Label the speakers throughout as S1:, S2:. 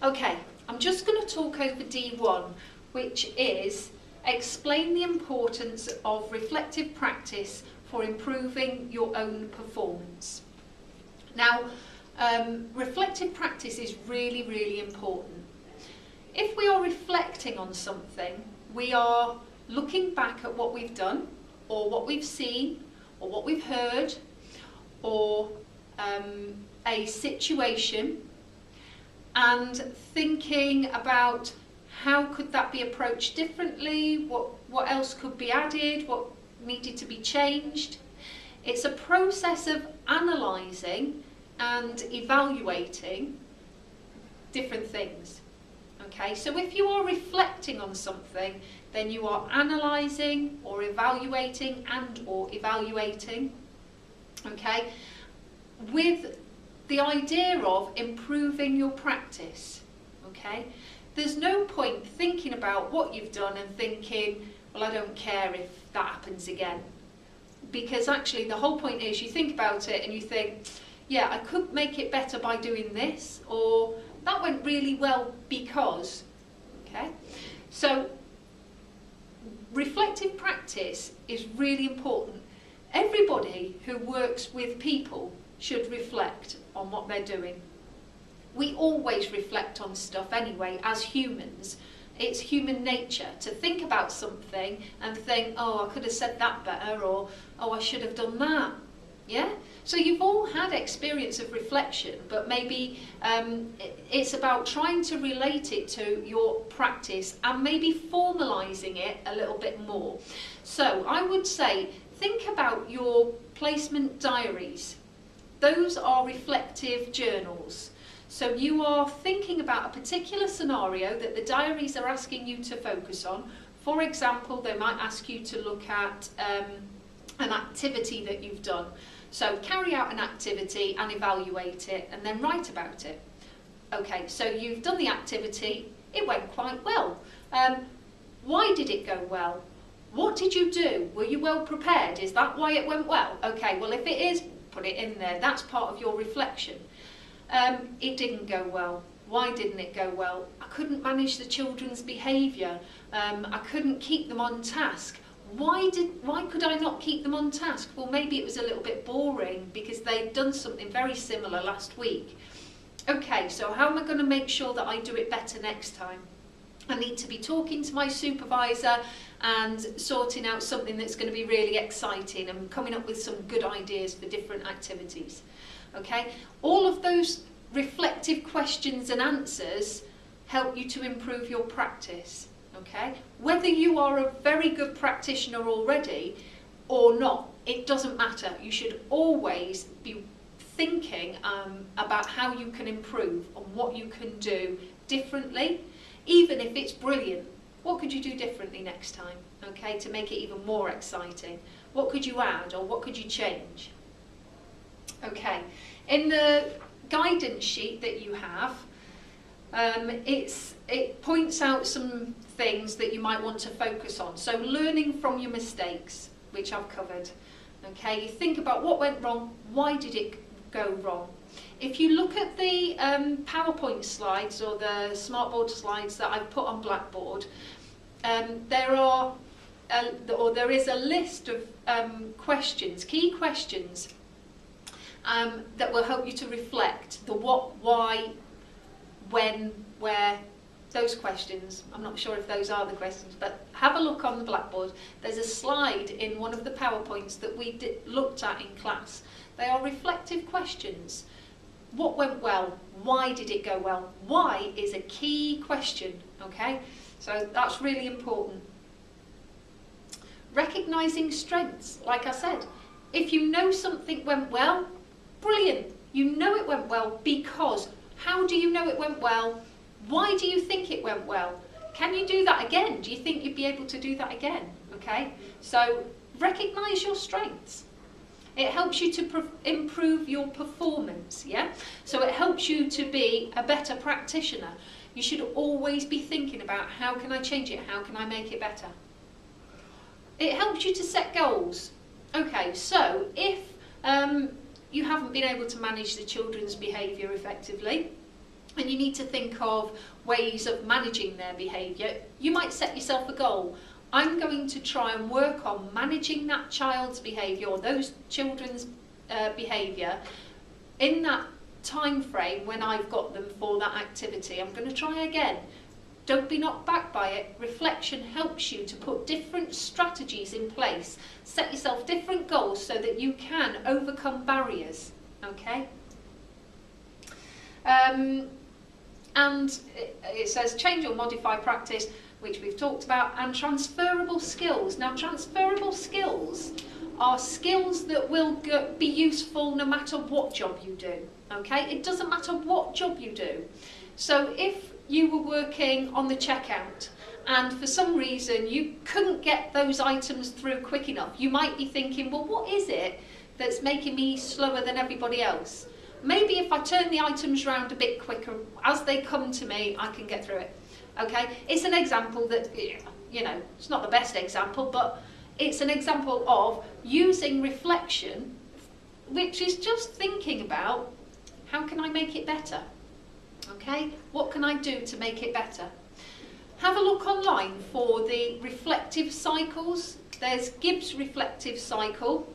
S1: Okay, I'm just going to talk over D1, which is explain the importance of reflective practice for improving your own performance. Now, reflective practice is really, really important. If we are reflecting on something, we are looking back at what we've done, or what we've seen, or what we've heard, or a situation, and thinking about how could that be approached differently, what else could be added, what needed to be changed. It's a process of analysing and evaluating different things. Okay, so if you are reflecting on something, then you are analysing or evaluating or evaluating, okay, with the idea of improving your practice, okay. There's no point thinking about what you've done and thinking, well, I don't care if that happens again. Because actually the whole point is you think about it and you think, yeah, I could make it better by doing this, or that went really well because, okay. So reflective practice is really important. Everybody who works with people should reflect on what they're doing. We always reflect on stuff anyway as humans. It's human nature to think about something and think, oh, I could have said that better, or oh, I should have done that. Yeah? So you've all had experience of reflection, but maybe it's about trying to relate it to your practice and maybe formalising it a little bit more. So I would say, think about your placement diaries. Those are reflective journals. So you are thinking about a particular scenario that the diaries are asking you to focus on. For example, they might ask you to look at an activity that you've done. So carry out an activity and evaluate it and then write about it. Okay, so you've done the activity, it went quite well. Why did it go well? What did you do? Were you well prepared? Is that why it went well? Okay, well if it is, put it in there. That's part of your reflection. It didn't go well. Why didn't it go well? I couldn't manage the children's behaviour. I couldn't keep them on task. Why could I not keep them on task? Well, maybe it was a little bit boring because they'd done something very similar last week. Okay, so how am I going to make sure that I do it better next time? I need to be talking to my supervisor and sorting out something that's going to be really exciting and coming up with some good ideas for different activities. Okay, all of those reflective questions and answers help you to improve your practice. Okay, whether you are a very good practitioner already or not, it doesn't matter. You should always be thinking about how you can improve and what you can do differently. Even if it's brilliant, what could you do differently next time, okay, to make it even more exciting? What could you add or what could you change? Okay, in the guidance sheet that you have, it points out some things that you might want to focus on. So learning from your mistakes, which I've covered. Okay, you think about what went wrong, why did it go wrong? If you look at the PowerPoint slides or the Smartboard slides that I've put on Blackboard, there is a list of questions, key questions, that will help you to reflect the what, why, when, where, those questions. I'm not sure if those are the questions, but have a look on the Blackboard. There's a slide in one of the PowerPoints that we looked at in class. They are reflective questions. What went well? Why did it go well? Why is a key question, okay? So that's really important. Recognising strengths, like I said. If you know something went well, brilliant. You know it went well because how do you know it went well? Why do you think it went well? Can you do that again? Do you think you'd be able to do that again? Okay, so recognise your strengths. It helps you to improve your performance, yeah? So it helps you to be a better practitioner. You should always be thinking about how can I change it? How can I make it better? It helps you to set goals. Okay, so if you haven't been able to manage the children's behaviour effectively, and you need to think of ways of managing their behaviour. You might set yourself a goal. I'm going to try and work on managing that child's behaviour or those children's behaviour in that time frame when I've got them for that activity. I'm going to try again. Don't be knocked back by it. Reflection helps you to put different strategies in place. Set yourself different goals so that you can overcome barriers. Okay? And it says change or modify practice, which we've talked about, and transferable skills. Now, transferable skills are skills that will be useful no matter what job you do. Okay? It doesn't matter what job you do. So if you were working on the checkout and for some reason you couldn't get those items through quick enough, you might be thinking, well, what is it that's making me slower than everybody else? Maybe if I turn the items round a bit quicker, as they come to me, I can get through it. Okay? It's an example that, you know, it's not the best example, but it's an example of using reflection, which is just thinking about, how can I make it better? Okay, what can I do to make it better? Have a look online for the reflective cycles. There's Gibbs reflective cycle,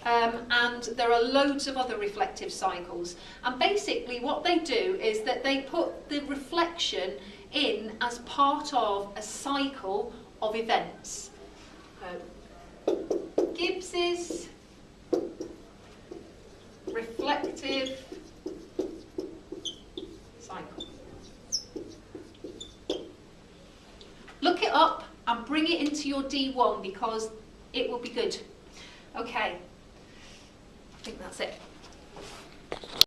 S1: and there are loads of other reflective cycles. And basically what they do is that they put the reflection in as part of a cycle of events. Gibbs's reflective cycle. Look it up and bring it into your D1 because it will be good. Okay, I think that's it.